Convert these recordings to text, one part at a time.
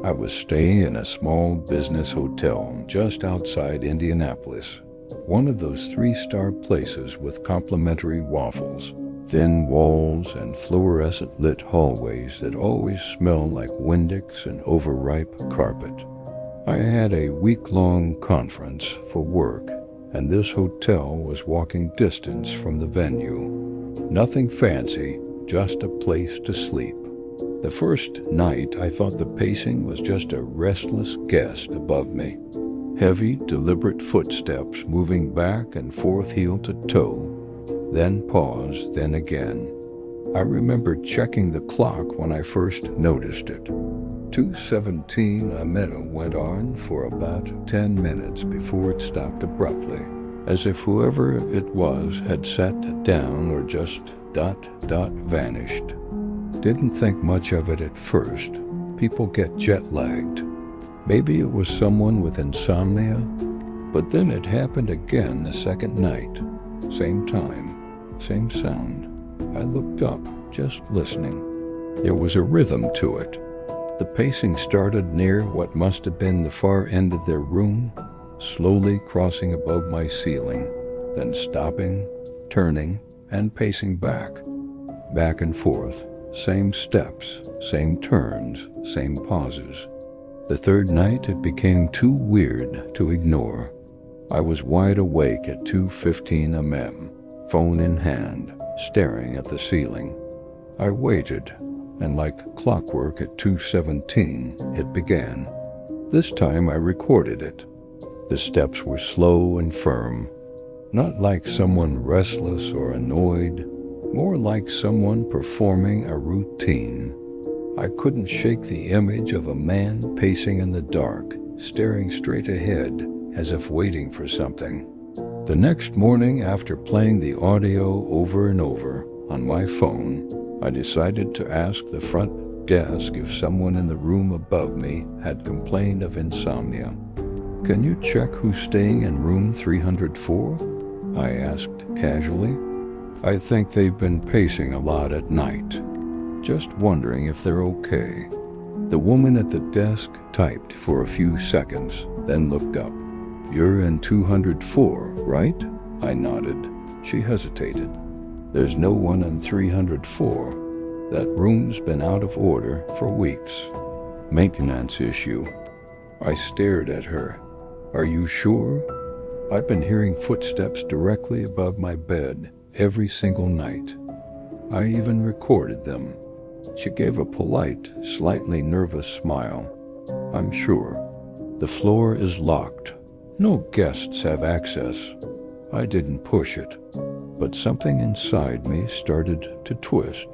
I was staying in a small business hotel just outside Indianapolis, one of those three-star places with complimentary waffles, thin walls, and fluorescent-lit hallways that always smell like Windex and overripe carpet. I had a week-long conference for work, and this hotel was walking distance from the venue. Nothing fancy, just a place to sleep. The first night, I thought the pacing was just a restless guest above me. Heavy, deliberate footsteps moving back and forth heel to toe, then pause, then again. I remember checking the clock when I first noticed it. 2:17 a minute went on for about 10 minutes before it stopped abruptly, as if whoever it was had sat down or just vanished. Didn't think much of it at first. People get jet-lagged. Maybe it was someone with insomnia, but then it happened again the second night. Same time, same sound. I looked up, just listening. There was a rhythm to it. The pacing started near what must have been the far end of their room, slowly crossing above my ceiling, then stopping, turning, and pacing back and forth. Same steps, same turns, same pauses. The third night it became too weird to ignore. I was wide awake at 2:15 a.m., phone in hand, staring at the ceiling. I waited, and like clockwork at 2:17, it began. This time I recorded it. The steps were slow and firm, not like someone restless or annoyed, more like someone performing a routine. I couldn't shake the image of a man pacing in the dark, staring straight ahead, as if waiting for something. The next morning, after playing the audio over and over on my phone, I decided to ask the front desk if someone in the room above me had complained of insomnia. "Can you check who's staying in room 304? I asked casually. "I think they've been pacing a lot at night. Just wondering if they're okay." The woman at the desk typed for a few seconds, then looked up. "You're in 204, right?" I nodded. She hesitated. "There's no one in 304. That room's been out of order for weeks. Maintenance issue." I stared at her. "Are you sure?" I'd been hearing footsteps directly above my bed every single night. I even recorded them. She gave a polite, slightly nervous smile. "I'm sure. The floor is locked. No guests have access." I didn't push it, but something inside me started to twist.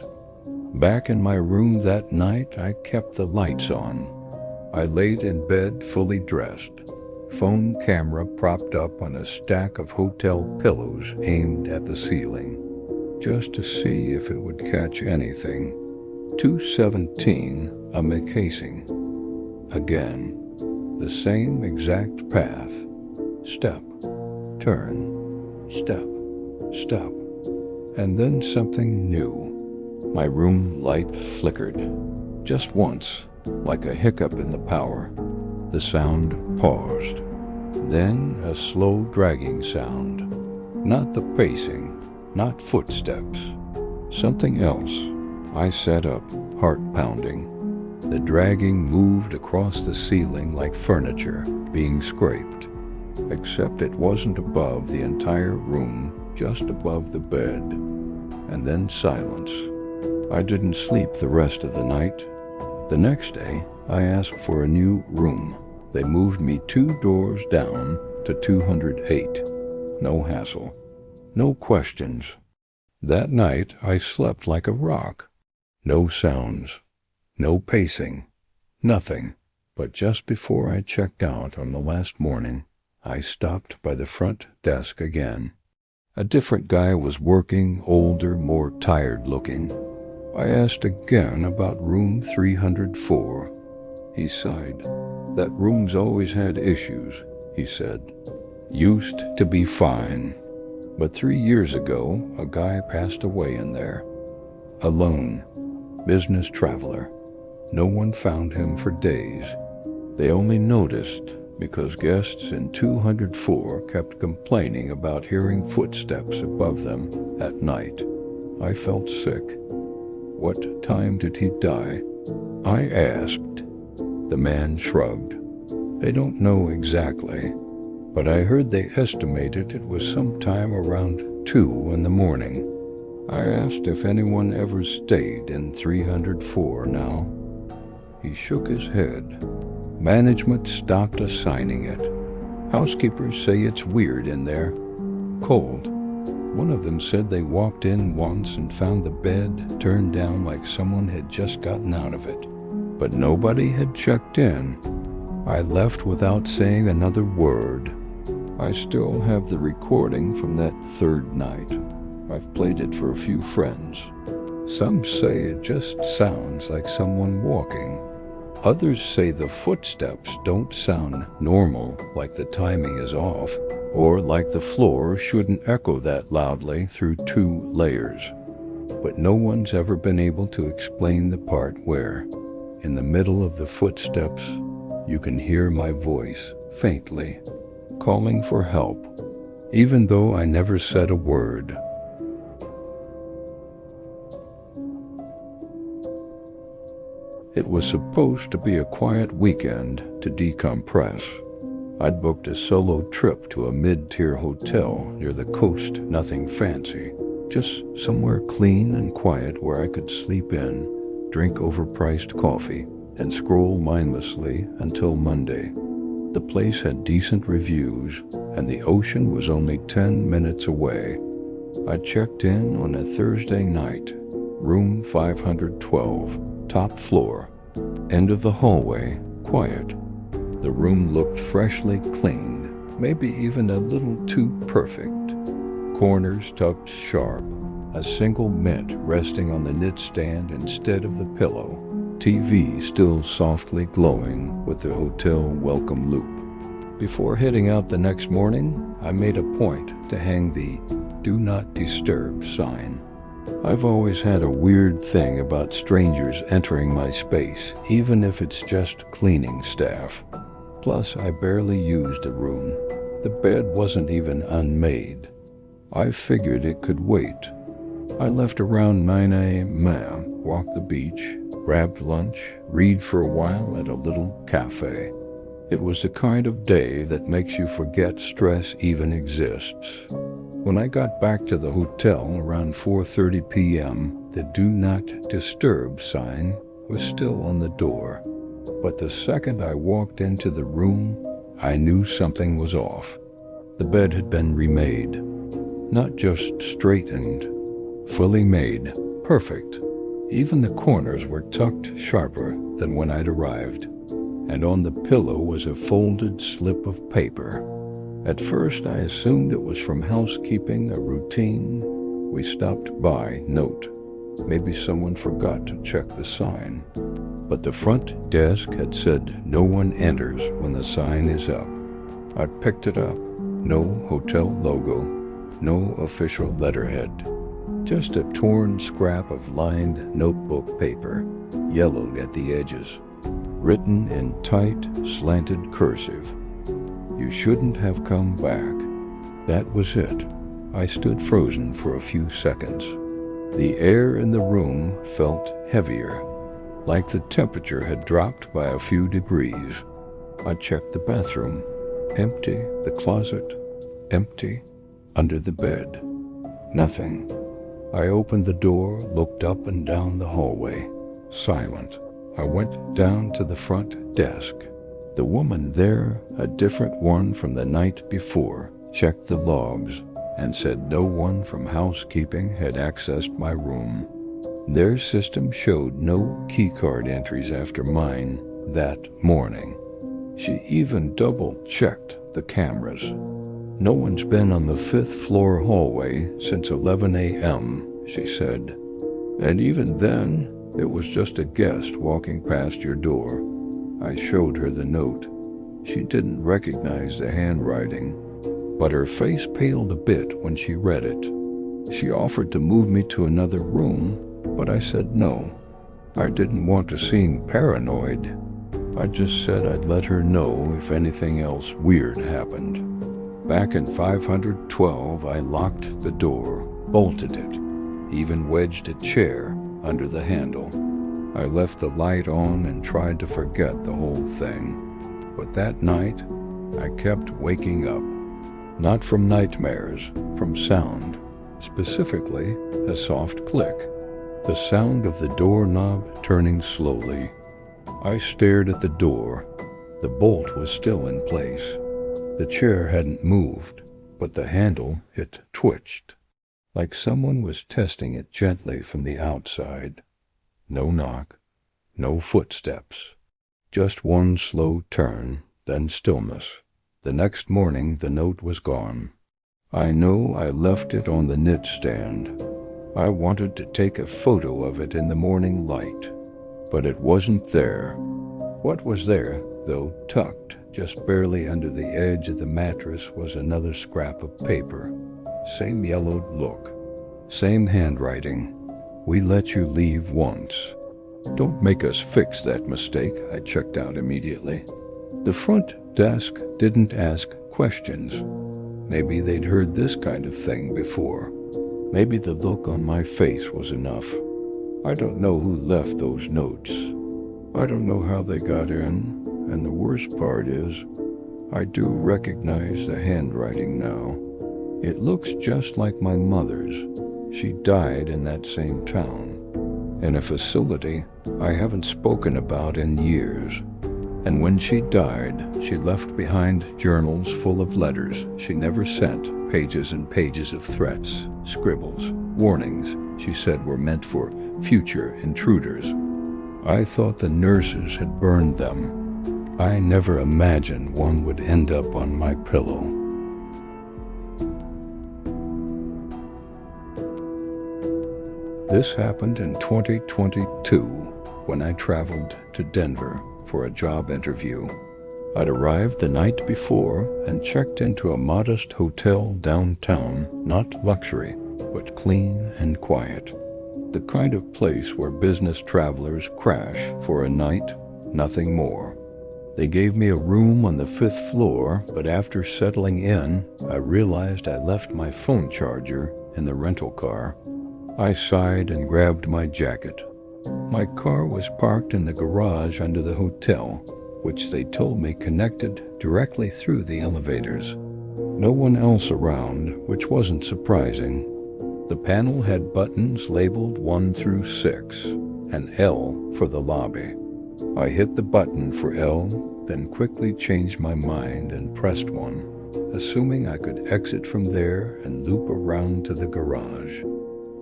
Back in my room that night, I kept the lights on. I laid in bed fully dressed, phone camera propped up on a stack of hotel pillows aimed at the ceiling, just to see if it would catch anything. 2:17, I'm casing. Again, the same exact path. Step, turn, step, step, and then something new. My room light flickered, just once, like a hiccup in the power. The sound paused. Then a slow dragging sound. Not the pacing, not footsteps. Something else. I sat up, heart pounding. The dragging moved across the ceiling like furniture being scraped. Except it wasn't above the entire room, just above the bed. And then silence. I didn't sleep the rest of the night. The next day, I asked for a new room. They moved me 2 doors down to 208. No hassle. No questions. That night, I slept like a rock. No sounds. No pacing. Nothing. But just before I checked out on the last morning, I stopped by the front desk again. A different guy was working, older, more tired-looking. I asked again about room 304. He sighed. "That room's always had issues," he said. "Used to be fine. But 3 years ago, a guy passed away in there. Alone. Business traveler. No one found him for days. They only noticed because guests in 204 kept complaining about hearing footsteps above them at night. I felt sick. What time did he die? I asked. The man shrugged. They don't know exactly, but I heard they estimated it was sometime around 2 in the morning. I asked if anyone ever stayed in 304 now. He shook his head. Management stopped assigning it. Housekeepers say it's weird in there. Cold. One of them said they walked in once and found the bed turned down like someone had just gotten out of it. But nobody had checked in. I left without saying another word. I still have the recording from that third night. I've played it for a few friends. Some say it just sounds like someone walking. Others say the footsteps don't sound normal, like the timing is off, or like the floor shouldn't echo that loudly through 2 layers. But no one's ever been able to explain the part where, in the middle of the footsteps, you can hear my voice, faintly, calling for help, even though I never said a word. It was supposed to be a quiet weekend to decompress. I'd booked a solo trip to a mid-tier hotel near the coast, nothing fancy, just somewhere clean and quiet where I could sleep in, drink overpriced coffee, and scroll mindlessly until Monday. The place had decent reviews, and the ocean was only 10 minutes away. I checked in on a Thursday night, room 512. Top floor, end of the hallway, quiet. The room looked freshly cleaned, maybe even a little too perfect. Corners tucked sharp, a single mint resting on the knitstand instead of the pillow. TV still softly glowing with the hotel welcome loop. Before heading out the next morning, I made a point to hang the "Do Not Disturb" sign. I've always had a weird thing about strangers entering my space, even if it's just cleaning staff. Plus, I barely used the room. The bed wasn't even unmade. I figured it could wait. I left around 9 a.m., walked the beach, grabbed lunch, read for a while at a little cafe. It was the kind of day that makes you forget stress even exists. When I got back to the hotel around 4:30 p.m., the "Do Not Disturb" sign was still on the door. But the second I walked into the room, I knew something was off. The bed had been remade. Not just straightened, fully made, perfect. Even the corners were tucked sharper than when I'd arrived. And on the pillow was a folded slip of paper. At first, I assumed it was from housekeeping, a routine. We stopped by note. Maybe someone forgot to check the sign. But the front desk had said no one enters when the sign is up. I picked it up. No hotel logo, no official letterhead. Just a torn scrap of lined notebook paper, yellowed at the edges. Written in tight, slanted cursive. You shouldn't have come back. That was it. I stood frozen for a few seconds. The air in the room felt heavier, like the temperature had dropped by a few degrees. I checked the bathroom. Empty. The closet. Empty. Under the bed. Nothing. I opened the door, looked up and down the hallway. Silent. I went down to the front desk. The woman there, a different one from the night before, checked the logs and said no one from housekeeping had accessed my room. Their system showed no keycard entries after mine that morning. She even double-checked the cameras. No one's been on the 5th floor hallway since 11 a.m., she said. And even then, it was just a guest walking past your door. I showed her the note. She didn't recognize the handwriting, but her face paled a bit when she read it. She offered to move me to another room, but I said no. I didn't want to seem paranoid. I just said I'd let her know if anything else weird happened. Back in 512, I locked the door, bolted it, even wedged a chair under the handle. I left the light on and tried to forget the whole thing. But that night, I kept waking up. Not from nightmares, from sound. Specifically, a soft click. The sound of the doorknob turning slowly. I stared at the door. The bolt was still in place. The chair hadn't moved, but the handle, it twitched, like someone was testing it gently from the outside. No knock, no footsteps. Just one slow turn, then stillness. The next morning, the note was gone. I know I left it on the nightstand. I wanted to take a photo of it in the morning light, but it wasn't there. What was there, though, tucked just barely under the edge of the mattress, was another scrap of paper. Same yellowed look. Same handwriting. We let you leave once. Don't make us fix that mistake, I checked out immediately. The front desk didn't ask questions. Maybe they'd heard this kind of thing before. Maybe the look on my face was enough. I don't know who left those notes. I don't know how they got in, and the worst part is, I do recognize the handwriting now. It looks just like my mother's. She died in that same town, in a facility I haven't spoken about in years. And when she died, she left behind journals full of letters she never sent, pages and pages of threats, scribbles, warnings she said were meant for future intruders. I thought the nurses had burned them. I never imagined one would end up on my pillow. This happened in 2022 when I traveled to Denver for a job interview. I'd arrived the night before and checked into a modest hotel downtown, not luxury, but clean and quiet. The kind of place where business travelers crash for a night, nothing more. They gave me a room on the 5th floor, but after settling in, I realized I left my phone charger in the rental car. I sighed and grabbed my jacket. My car was parked in the garage under the hotel, which they told me connected directly through the elevators. No one else around, which wasn't surprising. The panel had buttons labeled 1 through 6, and L for the lobby. I hit the button for L, then quickly changed my mind and pressed 1, assuming I could exit from there and loop around to the garage.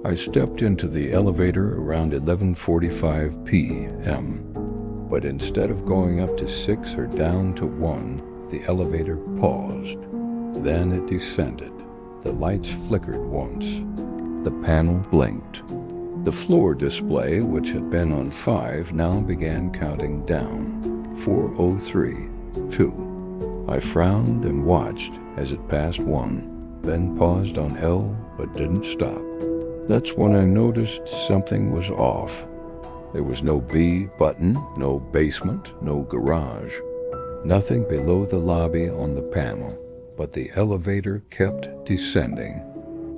I stepped into the elevator around 11:45 p.m., but instead of going up to 6 or down to 1, the elevator paused. Then it descended. The lights flickered once. The panel blinked. The floor display, which had been on 5, now began counting down. 4:03, 2. I frowned and watched as it passed 1, then paused on L but didn't stop. That's when I noticed something was off. There was no B button, no basement, no garage. Nothing below the lobby on the panel, but the elevator kept descending.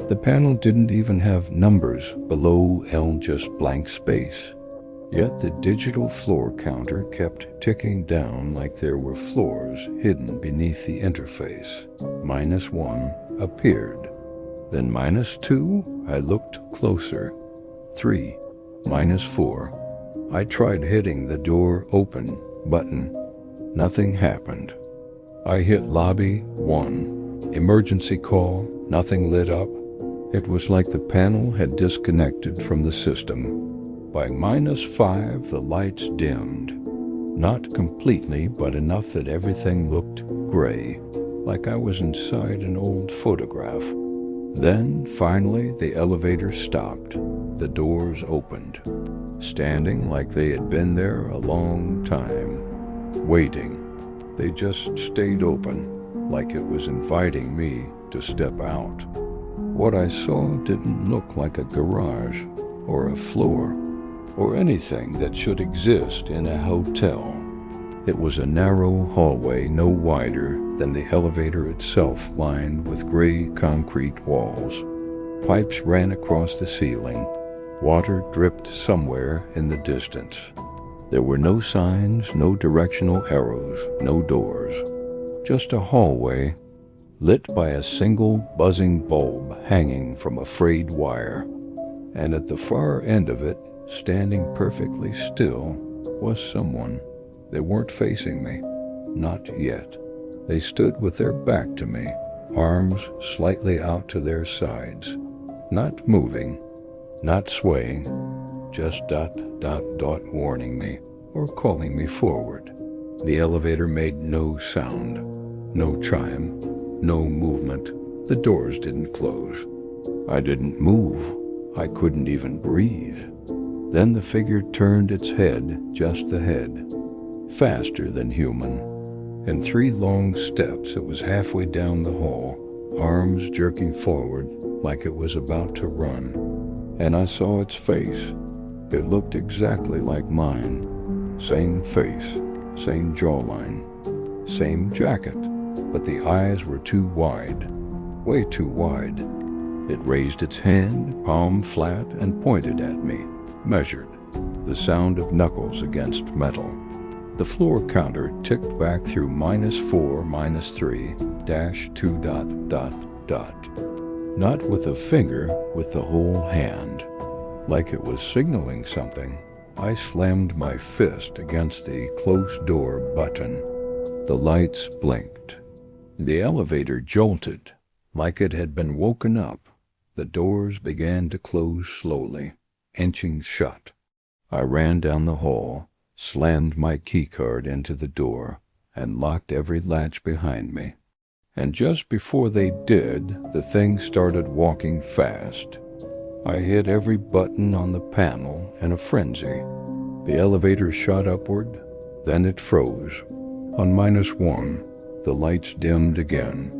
The panel didn't even have numbers below L, just blank space. Yet the digital floor counter kept ticking down like there were floors hidden beneath the interface. -1 appeared. Then -2, I looked closer. 3, -4. I tried hitting the door open button. Nothing happened. I hit lobby 1. Emergency call, nothing lit up. It was like the panel had disconnected from the system. By -5, the lights dimmed. Not completely, but enough that everything looked gray, like I was inside an old photograph. Then, finally, the elevator stopped. The doors opened, standing like they had been there a long time, waiting. They just stayed open, like it was inviting me to step out. What I saw didn't look like a garage or a floor. or anything that should exist in a hotel. It was a narrow hallway no wider than the elevator itself, lined with gray concrete walls. Pipes ran across the ceiling. Water dripped somewhere in the distance. There were no signs, no directional arrows, no doors. Just a hallway, lit by a single buzzing bulb hanging from a frayed wire. And at the far end of it, standing perfectly still, was someone. They weren't facing me. Not yet. They stood with their back to me, arms slightly out to their sides. Not moving, not swaying, just ... warning me, or calling me forward. The elevator made no sound, no chime, no movement. The doors didn't close. I didn't move. I couldn't even breathe. Then the figure turned its head, just the head, faster than human. In 3 long steps, it was halfway down the hall, arms jerking forward like it was about to run. And I saw its face. It looked exactly like mine. Same face, same jawline, same jacket, but the eyes were too wide, way too wide. It raised its hand, palm flat, and pointed at me, measured, the sound of knuckles against metal. The floor counter ticked back through -4, -3, -2... Not with a finger, with the whole hand. Like it was signaling something, I slammed my fist against the closed door button. The lights blinked. The elevator jolted, like it had been woken up. The doors began to close slowly, inching shut. I ran down the hall, slammed my keycard into the door, and locked every latch behind me. And just before they did, the thing started walking fast. I hit every button on the panel in a frenzy. The elevator shot upward, then it froze. On -1, the lights dimmed again.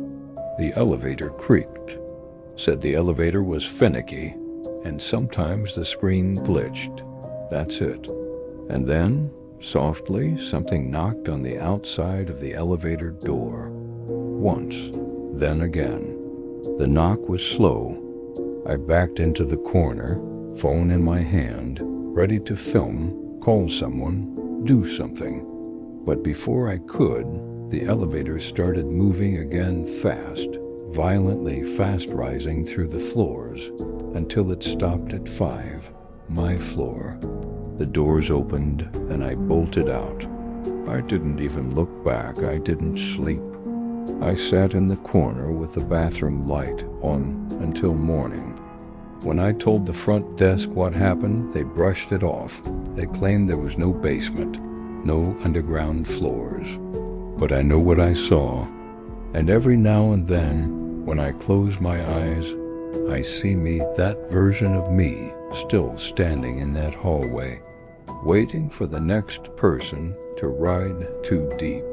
The elevator creaked. Said the elevator was finicky, and sometimes the screen glitched. That's it. And then, softly, something knocked on the outside of the elevator door. Once, then again. The knock was slow. I backed into the corner, phone in my hand, ready to film, call someone, do something. But before I could, the elevator started moving again fast, violently fast rising through the floors, until it stopped at 5, my floor. The doors opened, and I bolted out. I didn't even look back. I didn't sleep. I sat in the corner with the bathroom light on until morning. When I told the front desk what happened, they brushed it off. They claimed there was no basement, no underground floors. But I know what I saw, and every now and then, when I close my eyes, I see me, that version of me, still standing in that hallway, waiting for the next person to ride too deep.